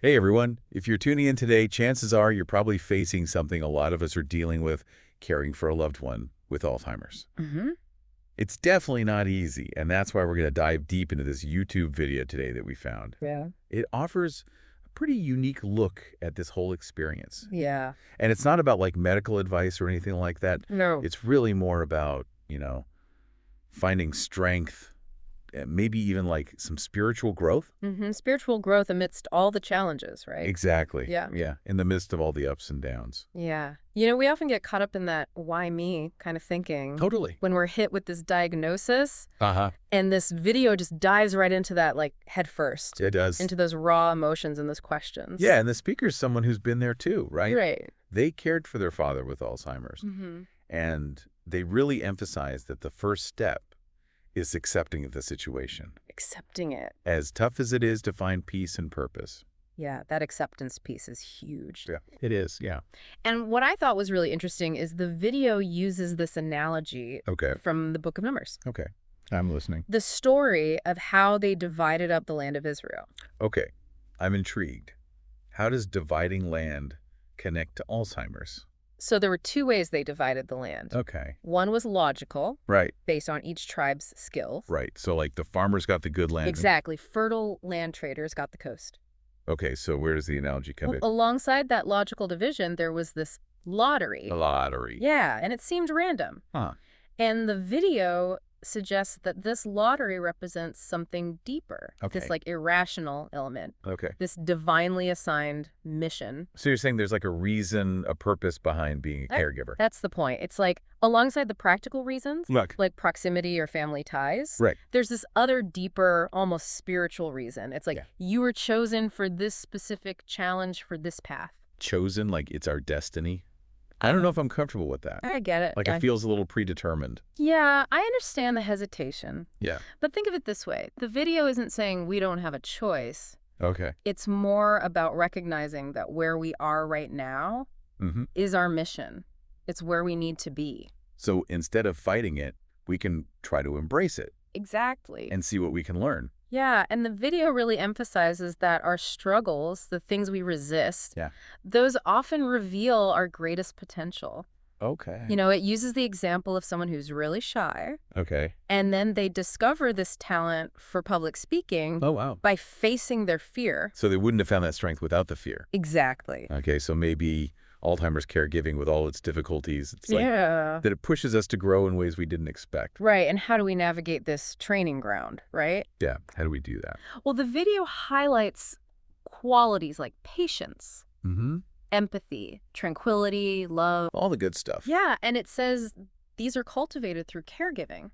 Hey everyone, if you're tuning in today, chances are you're probably facing something a lot of us are dealing with, caring for a loved one with Alzheimer's. Hmm. It's definitely not easy, and that's why we're going to dive deep into this YouTube video today that we found. Yeah. It offers a pretty unique look at this whole experience. Yeah. And it's not about like medical advice or anything like that. No. It's really more about, finding strength, maybe even like some spiritual growth. Spiritual growth amidst all the challenges, right? Exactly. Yeah. Yeah, in the midst of all the ups and downs. Yeah. We often get caught up in that why me kind of thinking Totally. when we're hit with this diagnosis, Uh-huh. and this video just dives right into that, like, head first, It does. into those raw emotions and those questions. Yeah, and the speaker's someone who's been there too, right? Right. They cared for their father with Alzheimer's, Mm-hmm. and they really emphasize that the first step is accepting the situation. Accepting it. As tough as it is to find peace and purpose. Yeah, that acceptance piece is huge. Yeah, it is, yeah. And what I thought was really interesting is the video uses this analogy Okay, from the Book of Numbers. okay. I'm listening. The story of how they divided up the land of Israel. Okay, I'm intrigued. How does dividing land connect to Alzheimer's? So there were two ways they divided the land. Okay. One was logical, Right, based on each tribe's skills. right. So like the farmer's got the good land. Exactly. Fertile land traders got the coast. Okay, so where does the analogy come in? Alongside that logical division, there was this lottery. A lottery. Yeah, and it seemed random. Huh. And the video suggests that this lottery represents something deeper. Okay. This, like, irrational element. Okay. This divinely assigned mission. So you're saying there's like a reason, a purpose behind being a caregiver. That's the point. It's like, alongside the practical reasons, Look. like proximity or family ties, Right. there's this other deeper, almost spiritual reason. It's like, Yeah. you were chosen for this specific challenge, for this path. Chosen, like it's our destiny. I don't know if I'm comfortable with that. I get it. Like it feels a little predetermined. Yeah, I understand the hesitation. Yeah. But think of it this way. The video isn't saying we don't have a choice. Okay. It's more about recognizing that where we are right now Mm-hmm. is our mission. It's where we need to be. So instead of fighting it, we can try to embrace it Exactly. and see what we can learn. Yeah, and the video really emphasizes that our struggles, the things we resist, Yeah. those often reveal our greatest potential. Okay. It uses the example of someone who's really shy, Okay. and then they discover this talent for public speaking Oh, wow. by facing their fear. So they wouldn't have found that strength without the fear. Exactly. Okay. So maybe Alzheimer's caregiving with all its difficulties, it's like Yeah. that it pushes us to grow in ways we didn't expect. Right, and how do we navigate this training ground, right? Yeah. How do we do that? Well, the video highlights qualities like patience, Mm-hmm. empathy, tranquility, love. All the good stuff. Yeah, and it says these are cultivated through caregiving.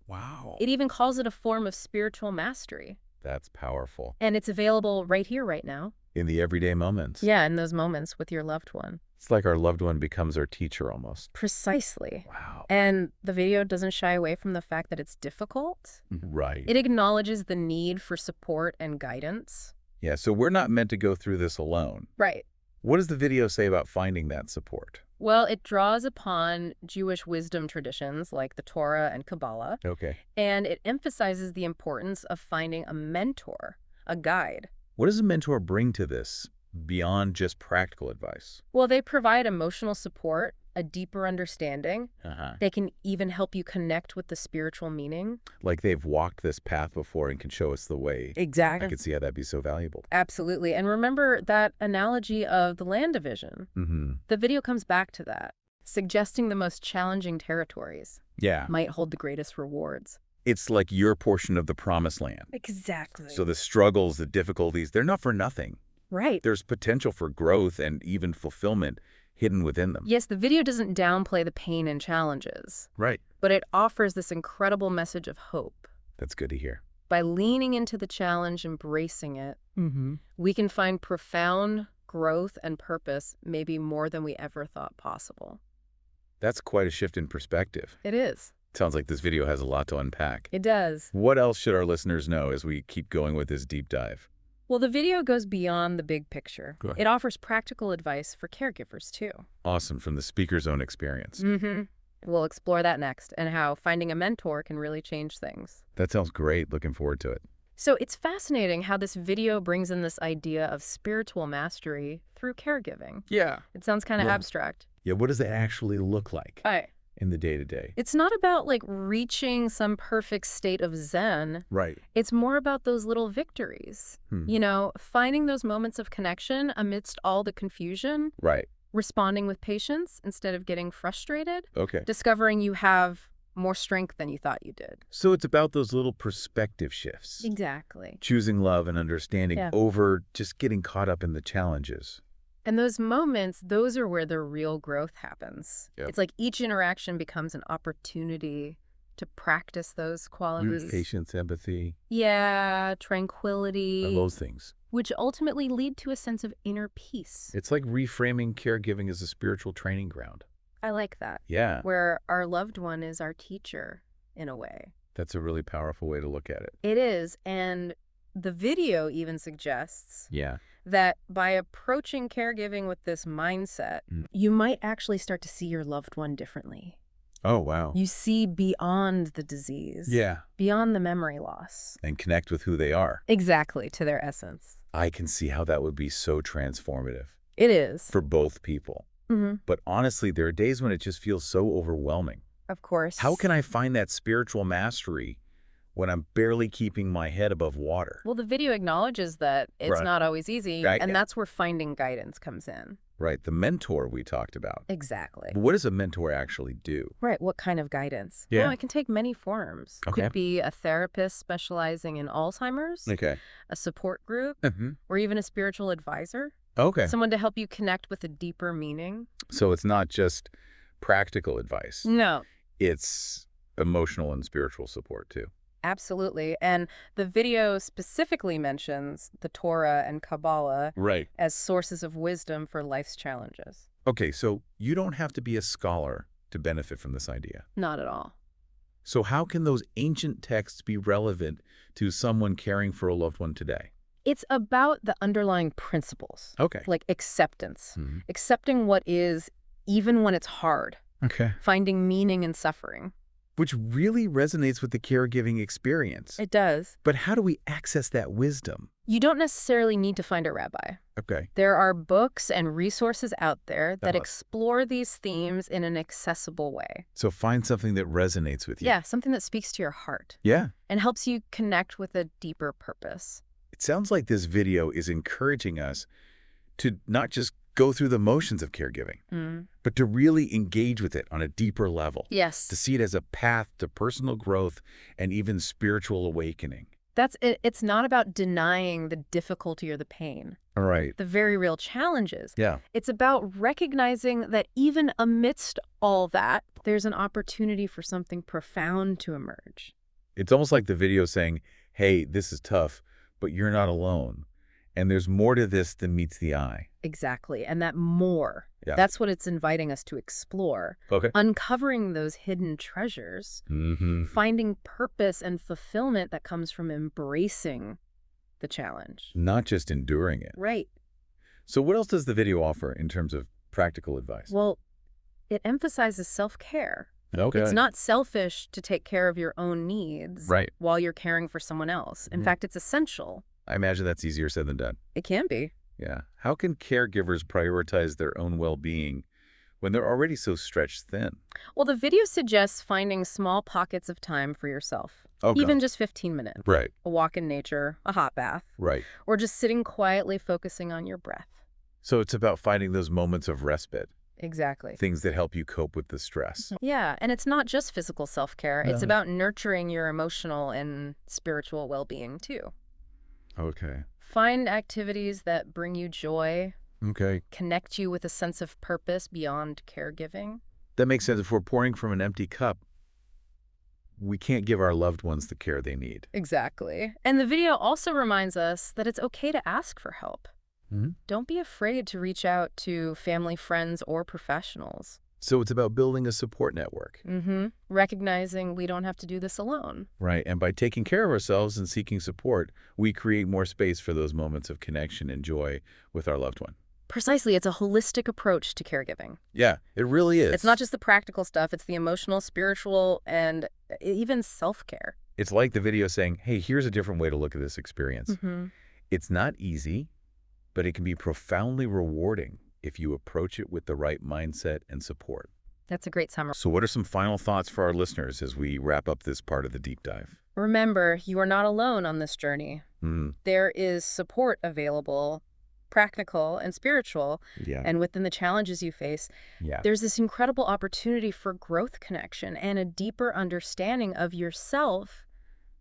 Wow. It even calls it a form of spiritual mastery. That's powerful. And it's available right here, right now. In the everyday moments. Yeah, in those moments with your loved one. It's like our loved one becomes our teacher almost. Precisely. Wow. And the video doesn't shy away from the fact that it's difficult. Right. It acknowledges the need for support and guidance. Yeah, so we're not meant to go through this alone. Right. What does the video say about finding that support? Well, it draws upon Jewish wisdom traditions like the Torah and Kabbalah, Okay. and it emphasizes the importance of finding a mentor, a guide. What does a mentor bring to this beyond just practical advice? Well, they provide emotional support, a deeper understanding. Uh-huh. They can even help you connect with the spiritual meaning. Like they've walked this path before and can show us the way. I Exactly. could see how that'd be so valuable. Absolutely. And remember that analogy of the land division. Mm-hmm. The video comes back to that, suggesting the most challenging territories Yeah. might hold the greatest rewards. It's like your portion of the promised land. Exactly. So the struggles, the difficulties, they're not for nothing. Right. There's potential for growth and even fulfillment hidden within them. Yes, the video doesn't downplay the pain and challenges, Right. but it offers this incredible message of hope. That's good to hear. By leaning into the challenge, embracing it, we can find profound growth and purpose, maybe more than we ever thought possible. That's quite a shift in perspective. It is. Sounds like this video has a lot to unpack. It does. What else should our listeners know as we keep going with this deep dive? Well, the video goes beyond the big picture. Go ahead. It offers practical advice for caregivers, too. Awesome, from the speaker's own experience. Mm-hmm. We'll explore that next and how finding a mentor can really change things. That sounds great. Looking forward to it. So it's fascinating how this video brings in this idea of spiritual mastery through caregiving. Yeah. It sounds kind of Well, abstract. yeah, what does that actually look like Right. in the day-to-day? It's not about like reaching some perfect state of zen. Right. It's more about those little victories. Hmm. You know, finding those moments of connection amidst all the confusion, Right. responding with patience instead of getting frustrated, Okay. discovering you have more strength than you thought you did. So it's about those little perspective shifts. Exactly. Choosing love and understanding Yeah. over just getting caught up in the challenges. And those moments, those are where the real growth happens. Yep. It's like each interaction becomes an opportunity to practice those qualities. Patience, empathy, Yeah, tranquility. and those things. Which ultimately lead to a sense of inner peace. It's like reframing caregiving as a spiritual training ground. I like that. Yeah. Where our loved one is our teacher, in a way. That's a really powerful way to look at it. It is, and the video even suggests Yeah. that by approaching caregiving with this mindset, you might actually start to see your loved one differently. Oh, wow. You see beyond the disease. Yeah. Beyond the memory loss. And connect with who they are. Exactly, to their essence. I can see how that would be so transformative. It is. For both people. Mm-hmm. But honestly, there are days when it just feels so overwhelming. Of course. How can I find that spiritual mastery when I'm barely keeping my head above water? Well, the video acknowledges that it's Right. not always easy, Right, and yeah. that's where finding guidance comes in. Right, the mentor we talked about. Exactly. But what does a mentor actually do? Right, what kind of guidance? Yeah. Well, it can take many forms. Okay. Could be a therapist specializing in Alzheimer's, Okay. a support group, Mm-hmm. or even a spiritual advisor. Okay. Someone to help you connect with a deeper meaning. So it's not just practical advice. No, It's emotional and spiritual support too. absolutely. And the video specifically mentions the Torah and Kabbalah Right. as sources of wisdom for life's challenges. Okay, so you don't have to be a scholar to benefit from this idea. Not at all. So how can those ancient texts be relevant to someone caring for a loved one today? It's about the underlying principles, Okay. like acceptance, Mhm. accepting what is even when it's hard, Okay. finding meaning in suffering. Which really resonates with the caregiving experience. It does. But how do we access that wisdom? You don't necessarily need to find a rabbi. Okay. There are books and resources out there that Uh-huh. explore these themes in an accessible way. So find something that resonates with you. Yeah, something that speaks to your heart Yeah. and helps you connect with a deeper purpose. It sounds like this video is encouraging us to not just go through the motions of caregiving, but to really engage with it on a deeper level. Yes. To see it as a path to personal growth and even spiritual awakening. That's it. It's not about denying the difficulty or the pain, All right. the very real challenges. Yeah. It's about recognizing that even amidst all that, there's an opportunity for something profound to emerge. It's almost like the video saying, hey, this is tough, but you're not alone. And there's more to this than meets the eye. Exactly. And that more, Yeah. that's what it's inviting us to explore. Okay. Uncovering those hidden treasures, Mm-hmm. finding purpose and fulfillment that comes from embracing the challenge. Not just enduring it. Right. So what else does the video offer in terms of practical advice? Well, it emphasizes self-care. Okay. It's not selfish to take care of your own needs Right. while you're caring for someone else. In Mhm. fact, it's essential. I imagine that's easier said than done. It can be. Yeah. How can caregivers prioritize their own well-being when they're already so stretched thin? Well, the video suggests finding small pockets of time for yourself. Okay. Even just 15 minutes. Right. A walk in nature, a hot bath, Right. or just sitting quietly focusing on your breath. So it's about finding those moments of respite, Exactly. things that help you cope with the stress. Yeah, and it's not just physical self-care. It's No. about nurturing your emotional and spiritual well-being, too. Okay. Find activities that bring you joy, Okay. connect you with a sense of purpose beyond caregiving. That makes sense. If we're pouring from an empty cup, we can't give our loved ones the care they need. Exactly. And the video also reminds us that it's okay to ask for help. Mhm. Don't be afraid to reach out to family, friends, or professionals. So it's about building a support network. Recognizing we don't have to do this alone. Right. And by taking care of ourselves and seeking support, we create more space for those moments of connection and joy with our loved one. Precisely, it's a holistic approach to caregiving. Yeah, it really is. It's not just the practical stuff, it's the emotional, spiritual, and even self-care. It's like the video saying, hey, here's a different way to look at this experience. It's not easy, but it can be profoundly rewarding if you approach it with the right mindset and support. That's a great summary. So what are some final thoughts for our listeners as we wrap up this part of the deep dive? Remember, you are not alone on this journey. There is support available, practical and spiritual, and within the challenges you face, there's this incredible opportunity for growth connection and a deeper understanding of yourself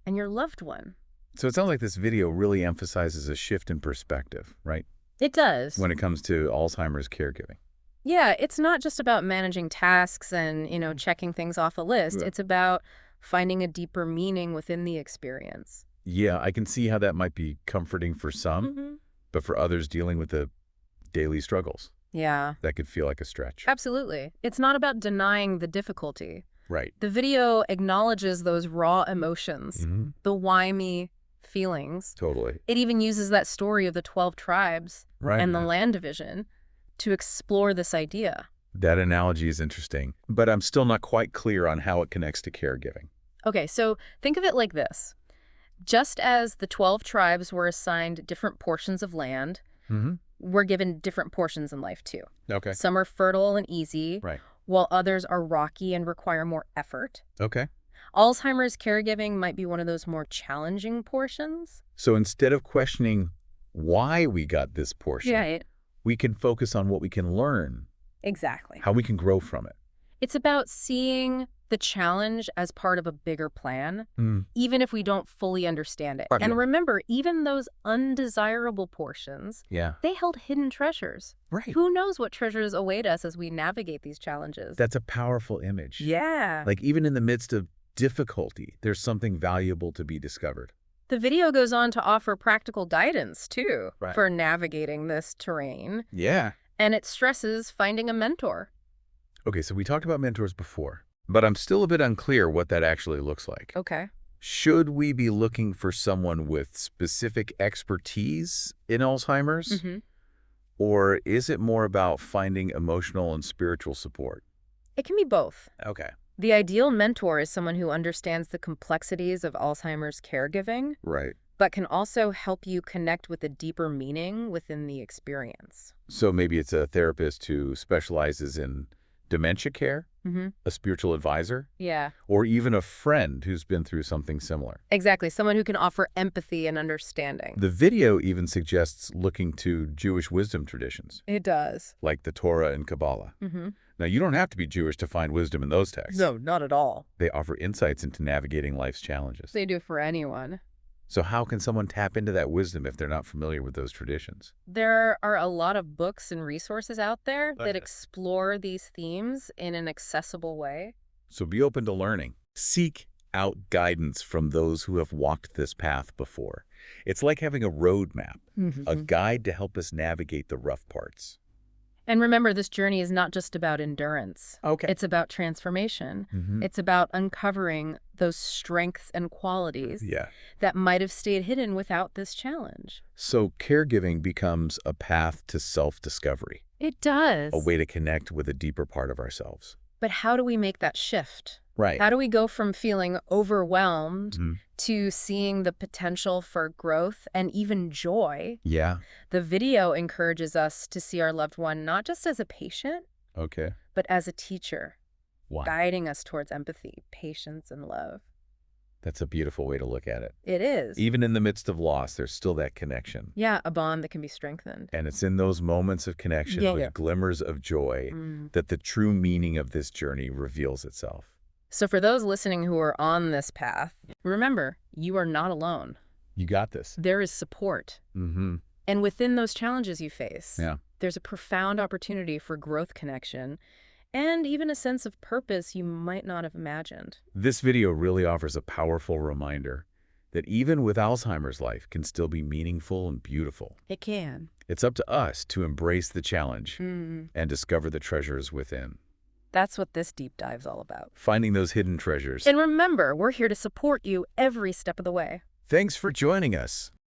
and your loved one. So it sounds like this video really emphasizes a shift in perspective, right? It does. When it comes to Alzheimer's caregiving. Yeah, it's not just about managing tasks and, checking things off a list. It's about finding a deeper meaning within the experience. Yeah, I can see how that might be comforting for some, but for others dealing with the daily struggles, that could feel like a stretch. Absolutely. It's not about denying the difficulty. Right. The video acknowledges those raw emotions, the why me feelings. Totally. It even uses that story of the 12 tribes and the land division to explore this idea. That analogy is interesting, but I'm still not quite clear on how it connects to caregiving. Okay, so think of it like this. Just as the 12 tribes were assigned different portions of land, we're given different portions in life too. Okay. Some are fertile and easy, while others are rocky and require more effort. Okay. Alzheimer's caregiving might be one of those more challenging portions. So instead of questioning why we got this portion, we can focus on what we can learn. Exactly. How we can grow from it. It's about seeing the challenge as part of a bigger plan, even if we don't fully understand it. And remember, even those undesirable portions, they held hidden treasures. Right. Who knows what treasures await us as we navigate these challenges? That's a powerful image. Yeah. Like even in the midst of difficulty, there's something valuable to be discovered. The video goes on to offer practical guidance, too, for navigating this terrain. Yeah. And it stresses finding a mentor. Okay, so we talked about mentors before, but I'm still a bit unclear what that actually looks like. Okay. Should we be looking for someone with specific expertise in Alzheimer's? Or is it more about finding emotional and spiritual support? It can be both. Okay. The ideal mentor is someone who understands the complexities of Alzheimer's caregiving, but can also help you connect with a deeper meaning within the experience. So maybe it's a therapist who specializes in dementia care, a spiritual advisor, or even a friend who's been through something similar. Exactly, someone who can offer empathy and understanding. The video even suggests looking to Jewish wisdom traditions. It does. Like the Torah and Kabbalah. Now, you don't have to be Jewish to find wisdom in those texts. No, not at all. They offer insights into navigating life's challenges. They do for anyone. So how can someone tap into that wisdom if they're not familiar with those traditions? There are a lot of books and resources out there that explore these themes in an accessible way. So be open to learning. Seek out guidance from those who have walked this path before. It's like having a roadmap, a guide to help us navigate the rough parts. And remember, this journey is not just about endurance. Okay. It's about transformation. It's about uncovering those strengths and qualities that might have stayed hidden without this challenge. So caregiving becomes a path to self-discovery. It does. A way to connect with a deeper part of ourselves. But how do we make that shift? Right. How do we go from feeling overwhelmed to seeing the potential for growth and even joy? Yeah. The video encourages us to see our loved one not just as a patient, but as a teacher, guiding us towards empathy, patience, and love. That's a beautiful way to look at it. It is. Even in the midst of loss, there's still that connection. Yeah, a bond that can be strengthened. And it's in those moments of connection with glimmers of joy that the true meaning of this journey reveals itself. So for those listening who are on this path, remember, you are not alone. You got this. There is support. And within those challenges you face, there's a profound opportunity for growth connection and even a sense of purpose you might not have imagined. This video really offers a powerful reminder that even with Alzheimer's, life can still be meaningful and beautiful. It can. It's up to us to embrace the challenge and discover the treasures within. That's what this deep dive's all about. Finding those hidden treasures. And remember, we're here to support you every step of the way. Thanks for joining us.